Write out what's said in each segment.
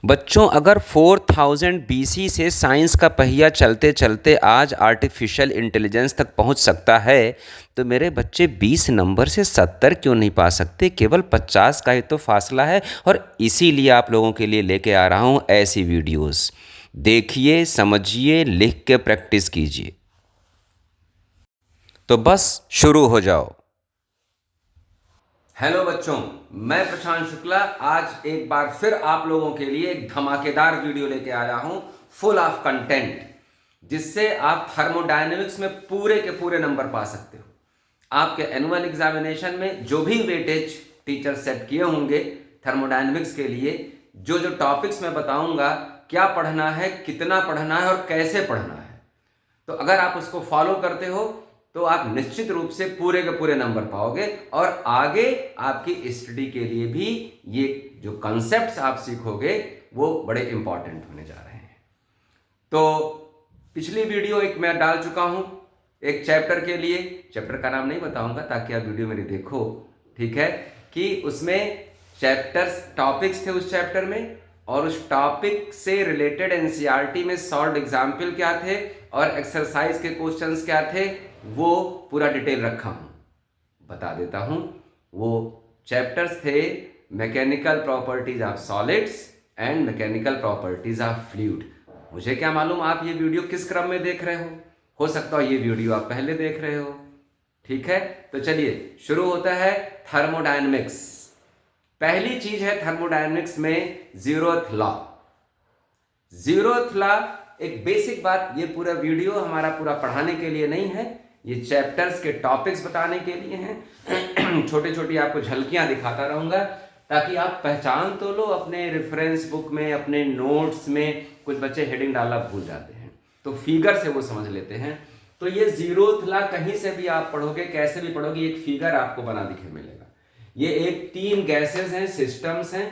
बच्चों, अगर 4000 BC से साइंस का पहिया चलते चलते आज आर्टिफिशियल इंटेलिजेंस तक पहुंच सकता है, तो मेरे बच्चे 20 नंबर से 70 क्यों नहीं पा सकते? केवल 50 का ही तो फासला है। और इसीलिए आप लोगों के लिए लेके आ रहा हूं ऐसी वीडियोस। देखिए, समझिए, लिख के प्रैक्टिस कीजिए। तो बस शुरू हो जाओ। हेलो बच्चों, मैं प्रशांत शुक्ला आज एक बार फिर आप लोगों के लिए एक धमाकेदार वीडियो लेके आया हूं, फुल ऑफ कंटेंट, जिससे आप थर्मोडायनेमिक्स में पूरे के पूरे नंबर पा सकते हो। आपके एनुअल एग्जामिनेशन में जो भी वेटेज टीचर सेट किए होंगे थर्मोडायनेमिक्स के लिए, जो जो टॉपिक्स मैं बताऊंगा, क्या पढ़ना है, कितना पढ़ना है और कैसे पढ़ना है, तो अगर आप उसको फॉलो करते हो तो आप निश्चित रूप से पूरे के पूरे नंबर पाओगे। और आगे आपकी स्टडी के लिए भी ये जो कॉन्सेप्ट्स आप सीखोगे वो बड़े इंपॉर्टेंट होने जा रहे हैं। तो पिछली वीडियो एक मैं डाल चुका हूं एक चैप्टर के लिए। चैप्टर का नाम नहीं बताऊंगा ताकि आप वीडियो मेरी देखो, ठीक है, कि उसमें चैप्टर्स टॉपिक्स थे उस चैप्टर में, और उस टॉपिक से रिलेटेड एनसीईआरटी में सॉल्व एग्जाम्पल क्या थे और एक्सरसाइज के क्वेश्चंस क्या थे, वो पूरा डिटेल रखा हूं। बता देता हूं, वो चैप्टर्स थे mechanical properties of solids and mechanical properties of fluid. मुझे क्या मालूम आप ये वीडियो किस क्रम में देख रहे हो सकता है ये वीडियो आप पहले देख रहे हो, ठीक है। तो चलिए शुरू होता है थर्मोडायनेमिक्स। पहली चीज है थर्मोडायनेमिक्स में जीरोथ लॉ। जीरोथ लॉ एक बेसिक बात, ये पूरा वीडियो हमारा पूरा पढ़ाने के लिए नहीं है, ये चैप्टर्स के टॉपिक्स बताने के लिए हैं। छोटी छोटी आपको झलकियां दिखाता रहूंगा ताकि आप पहचान तो लो। अपने रेफरेंस बुक में, अपने नोट्स में कुछ बच्चे हेडिंग डालना भूल जाते हैं, तो फिगर से वो समझ लेते हैं। तो ये जीरोथ लॉ कहीं से भी आप पढ़ोगे, कैसे भी पढ़ोगे, एक फिगर आपको बना दिखे मिलेगा। ये एक 3 गैसेस हैं, सिस्टम्स हैं,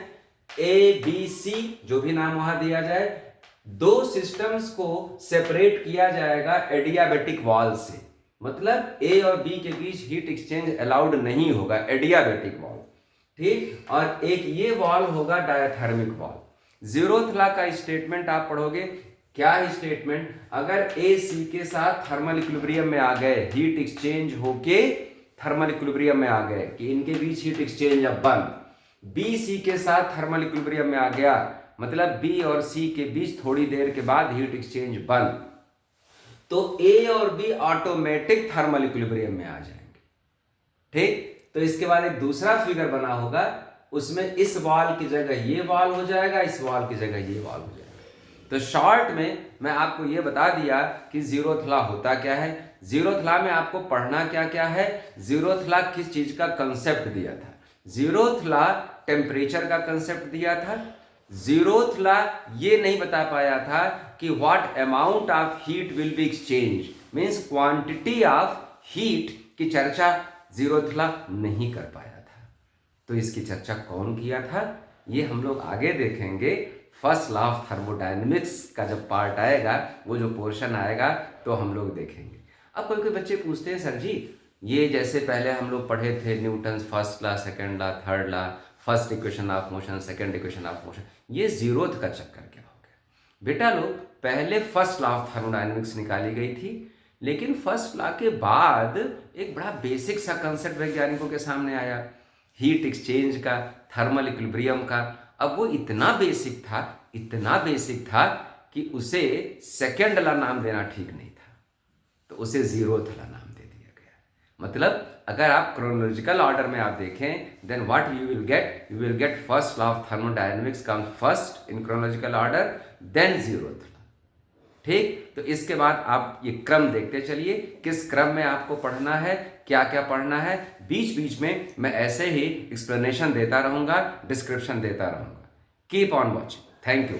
ए बी सी, जो भी नाम वहां दिया जाए। 2 सिस्टम्स को सेपरेट किया जाएगा एडियाबेटिक वॉल से, मतलब ए और बी के बीच हीट एक्सचेंज अलाउड नहीं होगा, एडियाबेटिक वॉल, ठीक। और एक ये वॉल होगा डायथर्मिक वॉल। जीरोथ लॉ का स्टेटमेंट आप पढ़ोगे, क्या है स्टेटमेंट? अगर ए सी के साथ थर्मल इक्विलिब्रियम में आ गए, हीट एक्सचेंज होके थर्मल इक्विलिब्रियम में आ गए कि इनके बीच हीट एक्सचेंज अब बंद, बी सी के साथ थर्मल इक्विलिब्रियम में आ गया, मतलब बी और सी के बीच थोड़ी देर के बाद हीट एक्सचेंज बंद, तो ए और बी ऑटोमेटिक थर्मल इक्विलिब्रियम में आ जाएंगे, ठीक। तो इसके बाद एक दूसरा फिगर बना होगा, उसमें इस वॉल की जगह ये वॉल हो जाएगा, इस वॉल की जगह ये वॉल हो जाएगा। तो शॉर्ट में मैं आपको ये बता दिया कि जीरोथ लॉ होता क्या है। जीरोथ लॉ में आपको पढ़ना क्या क्या है, जीरोथ लॉ किस चीज का कंसेप्ट दिया था। जीरोथ लॉ टेम्परेचर का कंसेप्ट दिया था। जीरोथ लॉ ये नहीं बता पाया था कि what amount of heat will be exchange, means quantity of heat की चर्चा जीरोथ लॉ नहीं कर पाया था। तो इसकी चर्चा कौन किया था, ये हम लोग आगे देखेंगे। फर्स्ट लॉ ऑफ थर्मोडायनेमिक्स का जब पार्ट आएगा, वो जो पोर्शन आएगा, तो हम लोग देखेंगे। अब कोई कोई बच्चे पूछते हैं, सर जी ये जैसे पहले हम लोग पढ़े थे Newton first law, second law, third law, first equation of motion, second equation of motion, ये जीरोथ का चक्कर क्या हो गया? बेटा लोग, पहले फर्स्ट लॉ ऑफ थर्मोडायनेमिक्स निकाली गई थी, लेकिन फर्स्ट लॉ के बाद एक बड़ा बेसिक सा कंसेप्ट वैज्ञानिकों के सामने आया, हीट एक्सचेंज का, थर्मल इक्विलिब्रियम का। अब वो इतना बेसिक था, इतना बेसिक था कि उसे सेकेंड लॉ नाम देना ठीक नहीं था, तो उसे जीरोथ लॉ नाम दे दिया गया। मतलब अगर आप क्रोनोलॉजिकल ऑर्डर में आप देखें, then what you will get first law of thermodynamics come first in chronological order, then zeroth law, ठीक। तो इसके बाद आप ये क्रम देखते चलिए, किस क्रम में आपको पढ़ना है, क्या क्या पढ़ना है। बीच बीच में मैं ऐसे ही एक्सप्लेनेशन देता रहूंगा, डिस्क्रिप्शन देता रहूंगा। Keep on watching, thank you.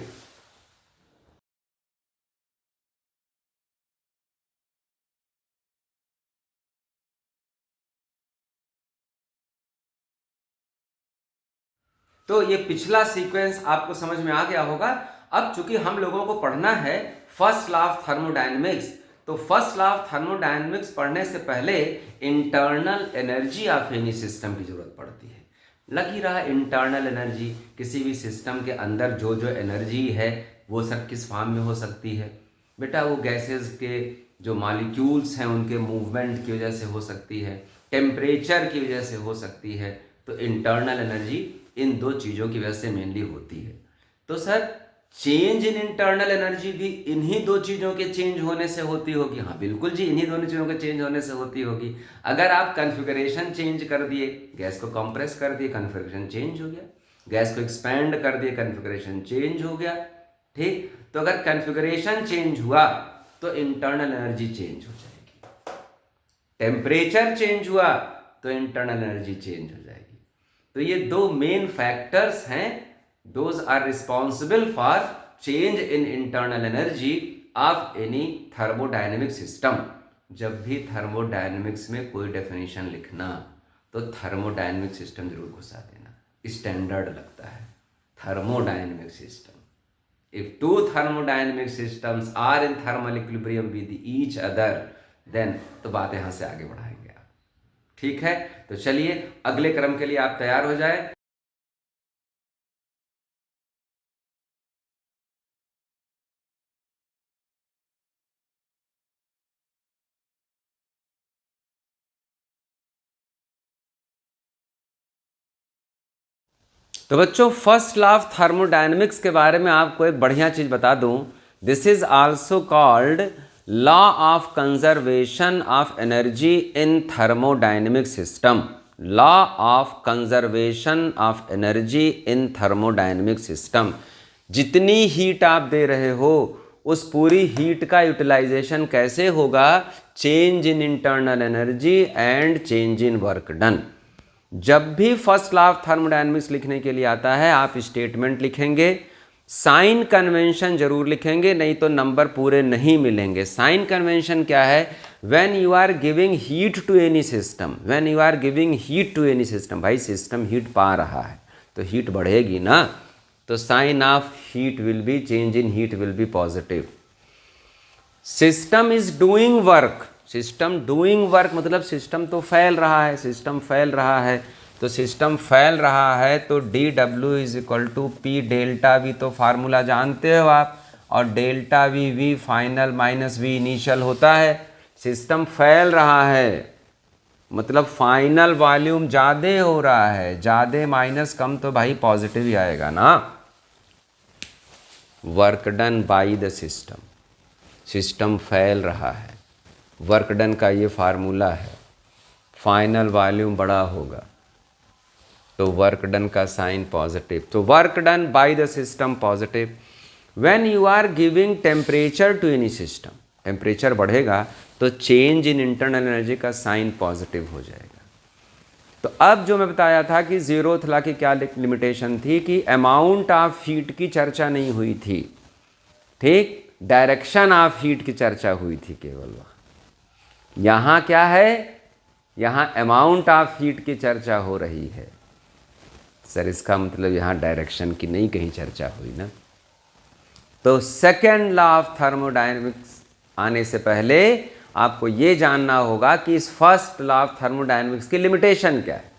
तो ये पिछला सीक्वेंस आपको समझ में आ गया होगा। अब चूंकि हम लोगों को पढ़ना है फर्स्ट लॉ ऑफ थर्मोडायनेमिक्स, तो फर्स्ट लॉ ऑफ थर्मोडायनेमिक्स पढ़ने से पहले internal energy of any system की जरूरत पड़ती है। लग ही रहा इंटरनल एनर्जी, किसी भी सिस्टम के अंदर जो जो एनर्जी है वो सब किस फॉर्म में हो सकती है बेटा? वो गैसेस के जो मॉलिक्यूल्स हैं उनके मूवमेंट की वजह से हो सकती है, टेम्परेचर की वजह से हो सकती है। तो इंटरनल एनर्जी इन दो चीज़ों की वजह से मेनली होती है। तो sir change in internal energy भी इन्हीं दो चीज़ों के चेंज होने से होती होगी? हाँ बिल्कुल जी, इन्हीं दोनों चीज़ों के चेंज होने से होती होगी। अगर आप कन्फिगरेशन चेंज कर दिए, गैस को कंप्रेस कर दिए, कन्फिगरेशन चेंज हो गया। गैस को एक्सपैंड कर दिए, कन्फिगरेशन चेंज हो गया। ठीक, तो अगर कन्फिगरेशन चेंज हुआ तो इंटरनल एनर्जी चेंज हो जाएगी। टेम्परेचर चेंज हुआ तो इंटरनल एनर्जी चेंज हो जाएगी। तो ये दो मेन फैक्टर्स हैं, those are responsible for change in internal energy of any thermodynamic system. जब भी थर्मोडायनेमिक्स में कोई डेफिनेशन लिखना तो थर्मोडायनेमिक सिस्टम जरूर घुसा देना, स्टैंडर्ड लगता है। Thermodynamic system, if two thermodynamic systems are in thermal equilibrium with each other, then तो बात यहां से आगे बढ़ाएंगे आप। ठीक है, तो चलिए अगले क्रम के लिए आप तैयार हो जाए। तो बच्चों फर्स्ट लॉ ऑफ थर्मोडायनेमिक्स के बारे में आपको एक बढ़िया चीज बता दूं। This is also called law of conservation of energy in thermodynamic system. Law of conservation of energy in thermodynamic system. जितनी हीट आप दे रहे हो उस पूरी हीट का यूटिलाइजेशन कैसे होगा? Change in internal energy and change in work done. जब भी फर्स्ट लॉ ऑफ थर्मोडायनेमिक्स लिखने के लिए आता है आप स्टेटमेंट लिखेंगे, साइन कन्वेंशन जरूर लिखेंगे, नहीं तो नंबर पूरे नहीं मिलेंगे। साइन कन्वेंशन क्या है? When you are giving heat to any system, when you are giving heat to any system, भाई सिस्टम हीट पा रहा है तो हीट बढ़ेगी ना, तो sign of heat will be, change in heat will be positive. System is doing work, system doing work मतलब system तो फैल रहा है, सिस्टम फैल रहा है, तो सिस्टम फैल रहा है तो D W is equal to P delta V, तो फार्मूला जानते हो आप, और delta V V final minus V initial होता है। सिस्टम फैल रहा है मतलब फाइनल वॉल्यूम ज़्यादा हो रहा है, ज़्यादा माइनस कम तो भाई पॉजिटिव ही आएगा ना। Work done by the system, system फैल रहा है, वर्क डन का ये फार्मूला है, फाइनल वॉल्यूम बड़ा होगा तो वर्क डन का साइन पॉजिटिव, तो work done by the system positive. When you are giving temperature to any system, temperature बढ़ेगा तो चेंज इन इंटरनल एनर्जी का साइन पॉजिटिव हो जाएगा। तो अब जो मैं बताया था कि जीरोथ लॉ की क्या लिमिटेशन थी कि अमाउंट ऑफ हीट की चर्चा नहीं हुई थी, ठीक, डायरेक्शन ऑफ हीट की चर्चा हुई थी केवल। यहाँ क्या है? यहाँ अमाउंट ऑफ हीट की चर्चा हो रही है। सर इसका मतलब यहाँ डायरेक्शन की नहीं कहीं चर्चा हुई ना। तो सेकेंड लॉ ऑफ थर्मोडायनेमिक्स आने से पहले आपको ये जानना होगा कि इस फर्स्ट लॉ ऑफ थर्मोडायनेमिक्स की लिमिटेशन क्या है।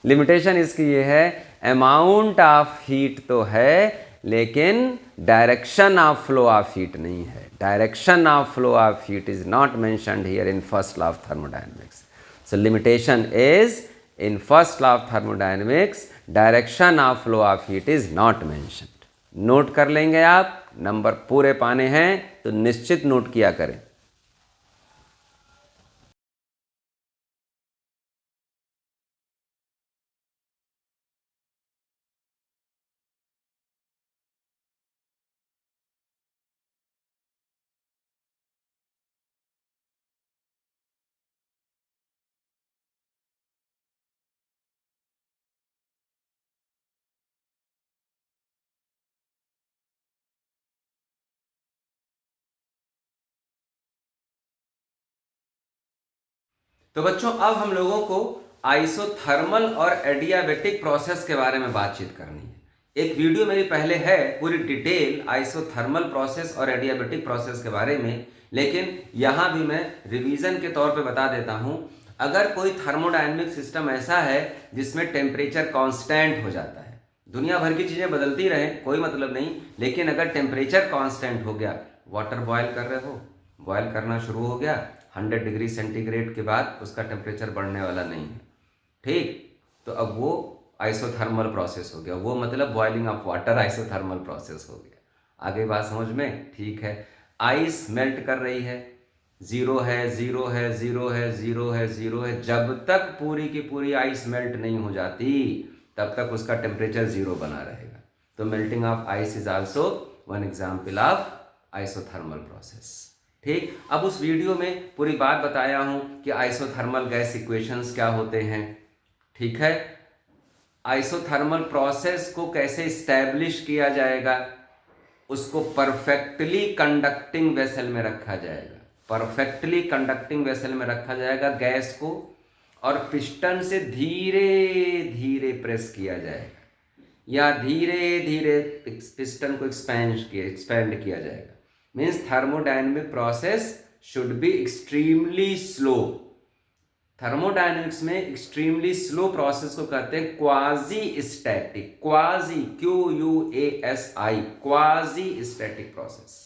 लिमिटेशन इसकी ये है, अमाउंट ऑफ हीट तो है लेकिन direction of flow of heat नहीं है। Direction of flow of heat is not mentioned here in first law of thermodynamics. So limitation is in first law of thermodynamics direction of flow of heat is not mentioned. Note कर लेंगे आप, number पूरे पाने हैं तो निश्चित note किया करें। तो बच्चों अब हम लोगों को आइसोथर्मल और एडियाबेटिक प्रोसेस के बारे में बातचीत करनी है। एक वीडियो मेरी पहले है पूरी डिटेल आइसोथर्मल प्रोसेस और एडियाबेटिक प्रोसेस के बारे में, लेकिन यहाँ भी मैं रिवीजन के तौर पे बता देता हूँ। अगर कोई थर्मोडायनेमिक सिस्टम ऐसा है जिसमें टेम्परेचर कांस्टेंट हो जाता है, दुनिया भर की चीज़ें बदलती रहें कोई मतलब नहीं, लेकिन अगर टेम्परेचर कांस्टेंट हो गया, वाटर बॉयल कर रहे हो, बॉयल करना शुरू हो गया, 100 डिग्री सेंटीग्रेड के बाद उसका टेम्परेचर बढ़ने वाला नहीं है, ठीक, तो अब वो आइसोथर्मल प्रोसेस हो गया, वो मतलब boiling of water isothermal process हो गया। आगे बात समझ में, ठीक है। आइस मेल्ट कर रही है, जीरो है, जीरो है, जीरो है, जीरो है, जीरो है, जब तक पूरी की पूरी आइस मेल्ट नहीं हो जाती तब तक उसका टेम्परेचर जीरो बना रहेगा। तो melting of ice is also one example of isothermal process, ठीक। अब उस वीडियो में पूरी बात बताया हूं कि आइसोथर्मल गैस इक्वेशंस क्या होते हैं, ठीक है। आइसोथर्मल प्रोसेस को कैसे स्टैब्लिश किया जाएगा, उसको परफेक्टली कंडक्टिंग वेसल में रखा जाएगा, परफेक्टली कंडक्टिंग वेसल में रखा जाएगा गैस को, और पिस्टन से धीरे धीरे प्रेस किया जाएगा या धीरे धीरे पिस्टन को एक्सपेंड किया जाएगा। Means thermodynamic process should be extremely slow. Thermodynamics में एक्सट्रीमली स्लो प्रोसेस को कहते हैं quasi static, quasi QUASI, quasi static process.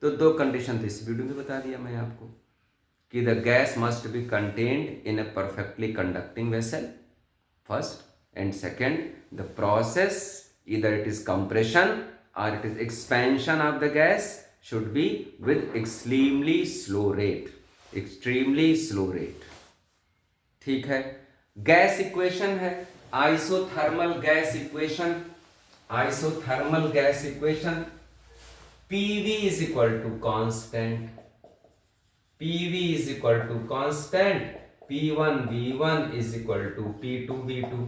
तो दो कंडीशन तो इस वीडियो में बता दिया मैं आपको कि the gas must be contained in a perfectly conducting vessel first, and second the process either it is compression और it is expansion of the gas should be with extremely slow rate, extremely slow rate, ठीक है। Gas equation है isothermal gas equation, isothermal gas equation PV is equal to constant, PV is equal to constant, P1 V1 is equal to P2 V2।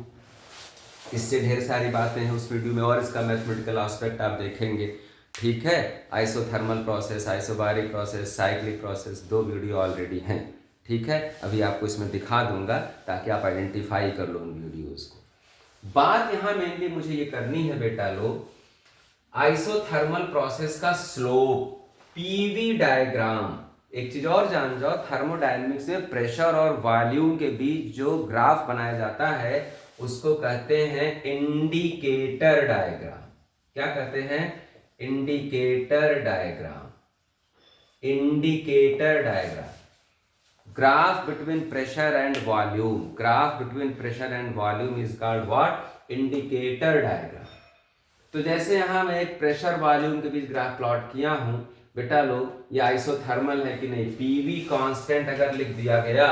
इससे ढेर सारी बातें हैं उस video में और इसका मैथमेटिकल एस्पेक्ट आप देखेंगे, ठीक है। Isothermal process, isobaric process, cyclic process, दो वीडियो ऑलरेडी हैं, ठीक है। अभी आपको इसमें दिखा दूंगा ताकि आप आइडेंटिफाई कर लो उन वीडियोस को। बात यहाँ मेनली मुझे ये करनी है बेटा लोग, आइसोथर्मल प्रोसेस का स्लोप, पीवी डायग्राम। एक चीज और जान जाओ, थर्मोडायनेमिक्स में प्रेशर और वॉल्यूम के बीच जो ग्राफ बनाया जाता है उसको कहते हैं इंडिकेटर डायग्राम। क्या कहते हैं? Indicator diagram, indicator diagram. Graph between pressure and volume, graph between pressure and volume is called what? Indicator diagram. तो जैसे यहां मैं एक प्रेशर वॉल्यूम के बीच ग्राफ प्लॉट किया हूं बेटा लोग, ये आइसोथर्मल है कि नहीं? पीवी कांस्टेंट अगर लिख दिया गया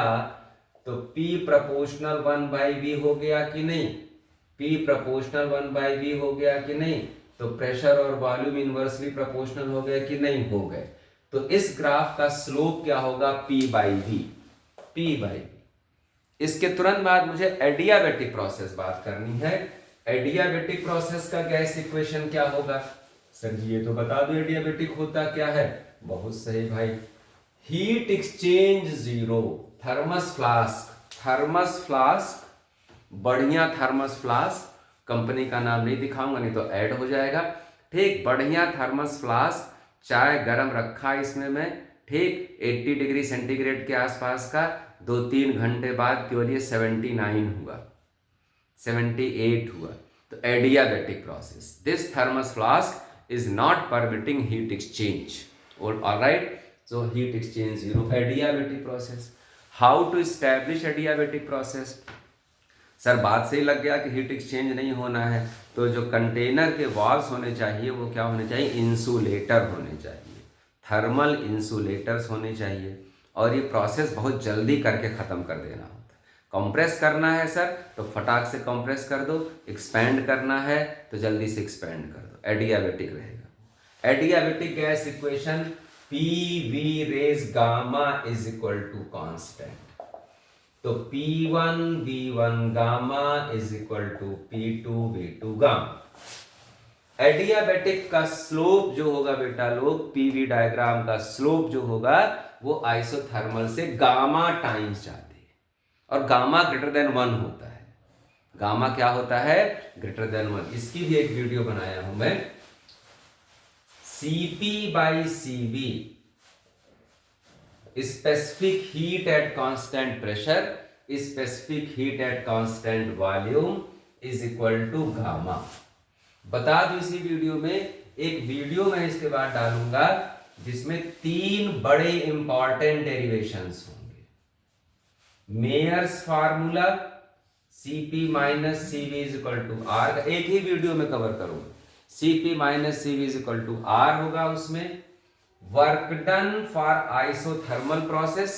तो P प्रोपोर्शनल 1/V हो गया कि नहीं? P प्रोपोर्शनल 1/V हो गया कि नहीं? तो प्रेशर और वॉल्यूम इनवर्सली प्रोपोर्शनल हो गए कि नहीं हो गए? तो इस ग्राफ का स्लोप क्या होगा? P/V, P/V। इसके तुरंत बाद मुझे एडियाबेटिक प्रोसेस बात करनी है। एडियाबेटिक प्रोसेस का गैस इक्वेशन क्या होगा? सर जी ये तो बता दो एडियाबेटिक होता क्या है। बहुत सही भाई, heat exchange zero. Thermos flask, thermos flask, बढ़िया थर्मस फ्लास्क, कंपनी का नाम नहीं दिखाऊंगा नहीं तो ऐड हो जाएगा, ठीक। बढ़िया थर्मस फ्लास्क, चाय गरम रखा इसमें मैं, ठीक, 80 डिग्री सेंटीग्रेड के आसपास का, 2-3 घंटे बाद केवल ये 79 हुआ, 78 हुआ। तो adiabatic process, this thermos flask is not permitting heat exchange, alright. So heat exchange zero, adiabatic process. How to establish adiabatic process? Sir बात सही लग गया कि हीट एक्सचेंज नहीं होना है, तो जो कंटेनर के वॉल्स होने चाहिए वो क्या होने चाहिए? इंसुलेटर होने चाहिए, थर्मल इंसुलेटर्स होने चाहिए। और ये प्रोसेस बहुत जल्दी करके ख़त्म कर देना होता है। कंप्रेस करना है सर तो फटाक से कंप्रेस कर दो, एक्सपैंड करना है तो जल्दी से एक्सपैंड कर दो, एडियाबेटिक रहेगा। Adiabatic gas equation PV raise gamma is equal to constant. तो P1 V1 gamma is equal to P2 V2 gamma. Adiabatic का स्लोप जो होगा बेटा लोग, पीवी डायग्राम का स्लोप जो होगा वो आइसोथर्मल से गामा टाइम्स जाती है, और गामा ग्रेटर देन 1 होता है। गामा क्या होता है? Greater than 1। इसकी भी एक वीडियो बनाया हूं मैं, CP/CV specific heat at constant pressure, specific heat at constant volume is equal to gamma. बता दूं इसी वीडियो में, एक वीडियो मैं इसके बाद डालूंगा जिसमें 3 बड़े इंपॉर्टेंट डेरिवेशंस होंगे। Mayer's formula Cp minus Cv is equal to R, एक ही वीडियो में कवर करूंगा। Cp minus Cv is equal to R होगा। उसमें work done for isothermal process,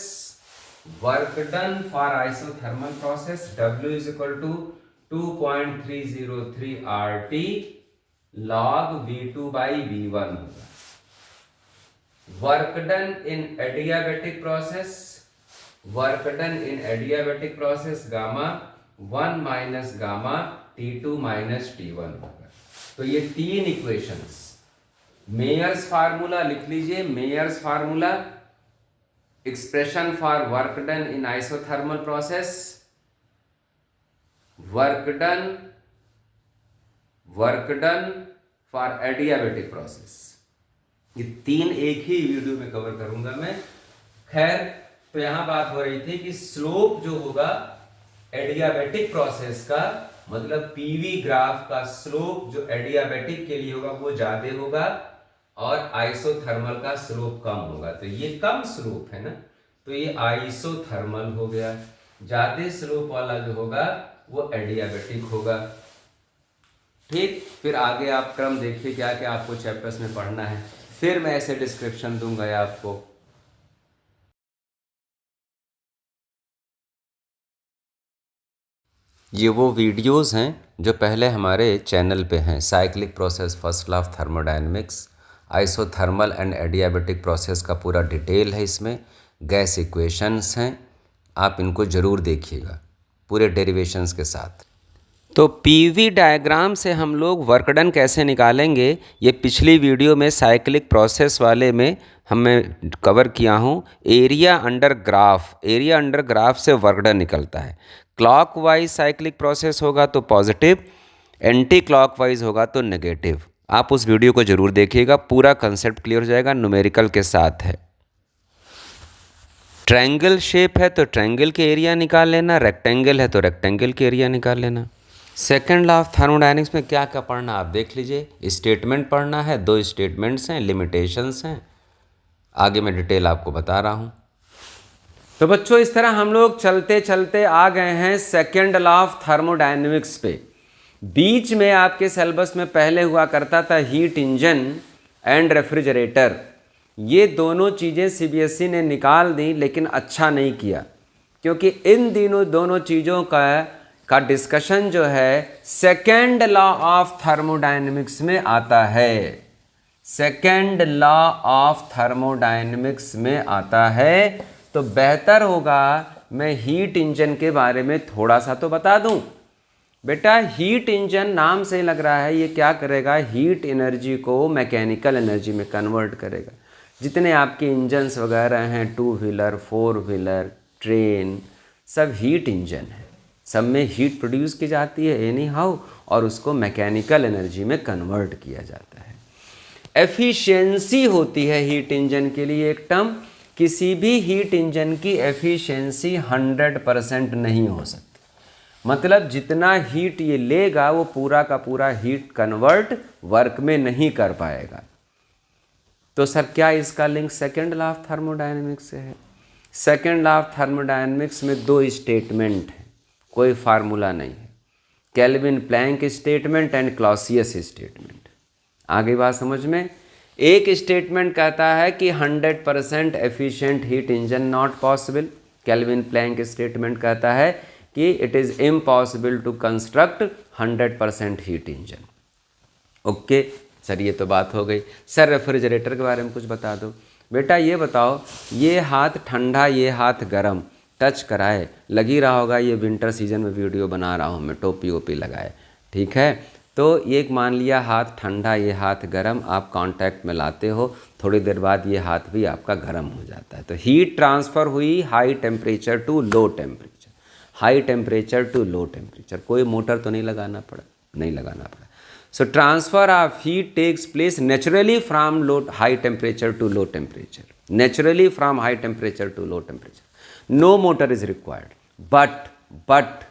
work done for isothermal process W is equal to 2.303 RT log V2 by V1 होगा। Work done in adiabatic process, work done in adiabatic process gamma 1 minus gamma T2 minus T1 होगा। तो ये 3 equations, Myers formula लिख लीजिए, Mayer's formula expression for work done in isothermal process, work done for adiabatic process. ये 3 एक ही video में cover करूंगा मैं। खैर, तो यहां बात हो रही थी कि स्लोप जो होगा एडियाबैटिक प्रोसेस का, मतलब पीवी ग्राफ का स्लोप जो एडियाबैटिक के लिए होगा वो ज्यादा होगा और आइसोथर्मल का स्लोप कम होगा। तो ये कम स्लोप है ना, तो ये आइसोथर्मल हो गया। ज्यादा स्लोप वाला जो होगा वो एडियाबैटिक होगा। ठीक, फिर आगे आप क्रम देखिए क्या क्या आपको चैप्टर्स में पढ़ना है, फिर मैं ऐसे डिस्क्रिप्शन दूंगा आपको। ये वो वीडियोस हैं जो पहले हमारे चैनल पे हैं। Cyclic process, first law of thermodynamics, isothermal and adiabatic process का पूरा डिटेल है इसमें, गैस इक्वेशंस हैं, आप इनको ज़रूर देखिएगा पूरे डेरिवेशंस के साथ। तो पीवी डायग्राम से हम लोग वर्क डन कैसे निकालेंगे, ये पिछली वीडियो में साइक्लिक प्रोसेस वाले में हमें कवर किया हूँ। एरिया अंडर ग्राफ से वर्क डन निकलता है। क्लॉकवाइज साइक्लिक प्रोसेस होगा तो पॉजिटिव, एंटी क्लॉकवाइज होगा तो नेगेटिव। आप उस वीडियो को ज़रूर देखिएगा, पूरा कंसेप्ट क्लियर हो जाएगा, न्यूमेरिकल के साथ है। ट्रायंगल शेप है तो ट्रायंगल के एरिया निकाल लेना, रेक्टेंगल है तो रेक्टेंगल के एरिया निकाल लेना। सेकेंड लॉ ऑफ थर्मोडायनेमिक्स में क्या क्या पढ़ना आप देख लीजिए। स्टेटमेंट पढ़ना है, 2 स्टेटमेंट्स हैं, लिमिटेशंस हैं, आगे मैं डिटेल आपको बता रहा हूँ। तो बच्चों, इस तरह हम लोग चलते चलते आ गए हैं सेकेंड लॉ ऑफ थर्मोडायनेमिक्स पे। बीच में आपके सिलेबस में पहले हुआ करता था हीट इंजन एंड रेफ्रिजरेटर। ये दोनों चीज़ें सीबीएसई ने निकाल दी, लेकिन अच्छा नहीं किया, क्योंकि इन दोनों चीज़ों का डिस्कशन जो है सेकेंड लॉ ऑफ थर्मोडायनेमिक्स में आता है। सेकेंड लॉ ऑफ थर्मोडायनेमिक्स में आता है, तो बेहतर होगा मैं हीट इंजन के बारे में थोड़ा सा तो बता दूं। बेटा, हीट इंजन नाम से लग रहा है ये क्या करेगा, हीट एनर्जी को मैकेनिकल एनर्जी में कन्वर्ट करेगा। जितने आपके इंजन्स वगैरह हैं, 2 व्हीलर, 4 व्हीलर, ट्रेन, सब हीट इंजन है, सब में हीट प्रोड्यूस की जाती है एनी हाउ, और उसको मैकेनिकल एनर्जी में कन्वर्ट किया जाता है। एफिशिएंसी होती है हीट इंजन के लिए एक टर्म। किसी भी हीट इंजन की एफिशिएंसी 100% नहीं हो सकती, मतलब जितना हीट ये लेगा वो पूरा का पूरा हीट कन्वर्ट वर्क में नहीं कर पाएगा। तो सर, क्या इसका link second law of thermodynamics से है? सेकेंड लॉ ऑफ थर्मोडायनेमिक्स में 2 स्टेटमेंट हैं, कोई फार्मूला नहीं है। Kelvin Planck statement and Clausius statement. आगे बात समझ में। एक स्टेटमेंट कहता है कि 100% efficient heat engine not possible. Kelvin Planck statement कहता है कि it is impossible to construct 100% heat engine. Okay sir, ये तो बात हो गई। सर, रेफ्रिजरेटर के बारे में कुछ बता दो। बेटा ये बताओ, ये हाथ ठंडा ये हाथ गर्म, टच कराए, लगी रहा होगा, ये विंटर सीजन में वीडियो बना रहा हूँ मैं, टोपी वोपी लगाए, ठीक है। तो एक मान लिया हाथ ठंडा ये हाथ गर्म, आप कांटेक्ट में लाते हो, थोड़ी देर बाद ये हाथ भी आपका गर्म हो जाता है। तो हीट ट्रांसफ़र हुई high temperature to low temperature, high temperature to low temperature. कोई मोटर तो नहीं लगाना पड़ा, नहीं लगाना पड़ा। So transfer of heat takes place naturally from low high temperature to low temperature. naturally from high temperature to low temperature. No motor is required. But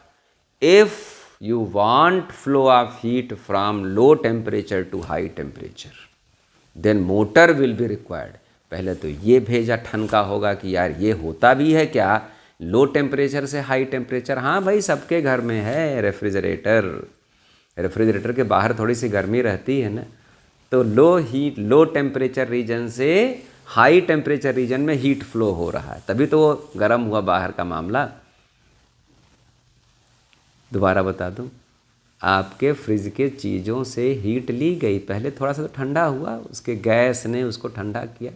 if you want flow of heat from low temperature to high temperature, then motor will be required. पहले तो ये भेजा ठनका होगा कि यार ये होता भी है क्या, लो टेम्परेचर से हाई टेम्परेचर? हाँ भाई, सबके घर में है रेफ्रिजरेटर। रेफ्रिजरेटर के बाहर थोड़ी सी गर्मी रहती है ना, तो लो टेम्परेचर रीजन से हाई टेम्परेचर रीजन में हीट फ्लो हो रहा है, तभी तो वो गर्म हुआ बाहर का मामला। दोबारा बता दूं, आपके फ्रिज के चीज़ों से हीट ली गई, पहले थोड़ा सा तो ठंडा हुआ, उसके गैस ने उसको ठंडा किया,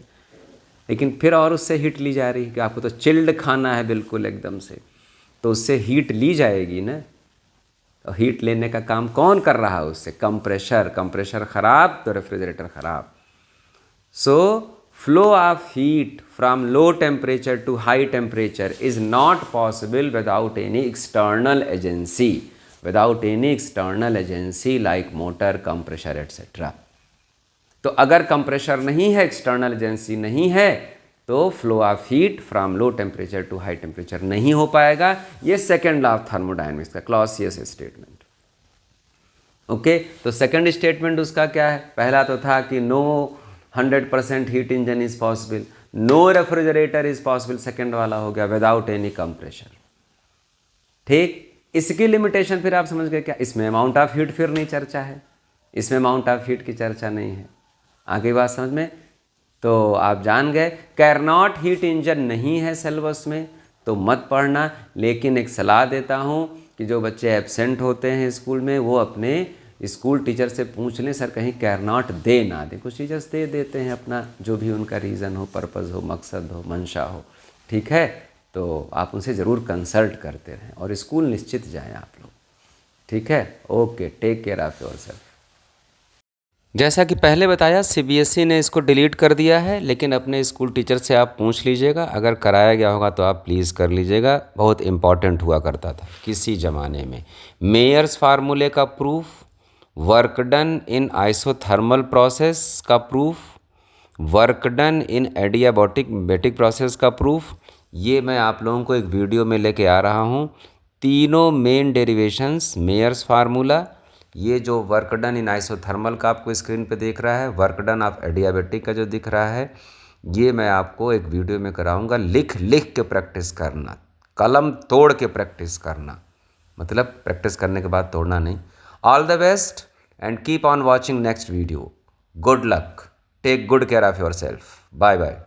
लेकिन फिर और उससे हीट ली जा रही है कि आपको तो चिल्ड खाना है बिल्कुल एकदम से, तो उससे हीट ली जाएगी ना। तो हीट लेने का काम कौन कर रहा है उससे? कंप्रेशर खराब तो रेफ्रिजरेटर खराब। So flow of heat from low temperature to high temperature is not possible without any external agency like motor, compressor etcetera. तो अगर कंप्रेशर नहीं है, एक्सटर्नल एजेंसी नहीं है, तो flow of heat from low temperature to high temperature नहीं हो पाएगा। ये सेकेंड लॉ ऑफ थर्मोडायनेमिक्स का क्लॉसियस स्टेटमेंट। ओके, तो सेकेंड स्टेटमेंट उसका क्या है? पहला तो था कि no 100% heat engine is possible, no refrigerator is possible. Second वाला हो गया विदाउट एनी कंप्रेशर। ठीक, इसकी लिमिटेशन फिर आप समझ गए क्या? इसमें अमाउंट ऑफ हीट फिर नहीं चर्चा है, इसमें अमाउंट ऑफ हीट की चर्चा नहीं है। आगे बात समझ में? तो आप जान गए कैरनॉट हीट इंजन नहीं है सिलेबस में तो मत पढ़ना, लेकिन एक सलाह देता हूँ कि जो बच्चे एब्सेंट होते हैं स्कूल में, वो अपने स्कूल टीचर से पूछ लें, सर कहीं कैरनॉट दे ना दे। कुछ टीचर्स दे देते हैं, अपना जो भी उनका रीज़न हो, पर्पज़ हो, मकसद हो, मंशा हो, ठीक है, तो आप उनसे ज़रूर कंसल्ट करते रहें और स्कूल निश्चित जाएं आप लोग, ठीक है। Okay, take care of yourself. जैसा कि पहले बताया, सीबीएसई ने इसको डिलीट कर दिया है, लेकिन अपने स्कूल टीचर से आप पूछ लीजिएगा, अगर कराया गया होगा तो आप प्लीज़ कर लीजिएगा। बहुत इम्पॉर्टेंट हुआ करता था किसी ज़माने में। मेयर्स फार्मूले का proof, work done in isothermal process का proof, work done in adiabatic process का प्रूफ, ये मैं आप लोगों को एक वीडियो में लेके आ रहा हूँ। तीनों मेन डेरिवेशंस, मेयर्स फार्मूला, ये जो वर्क डन इन आइसोथर्मल का आपको स्क्रीन पे दिख रहा है, वर्क डन ऑफ एडियाबैटिक का जो दिख रहा है, ये मैं आपको एक वीडियो में कराऊंगा। लिख लिख के प्रैक्टिस करना, कलम तोड़ के प्रैक्टिस करना, मतलब प्रैक्टिस करने के बाद तोड़ना नहीं। All the best and keep on watching next video. Good luck, take good care of yourself, bye bye.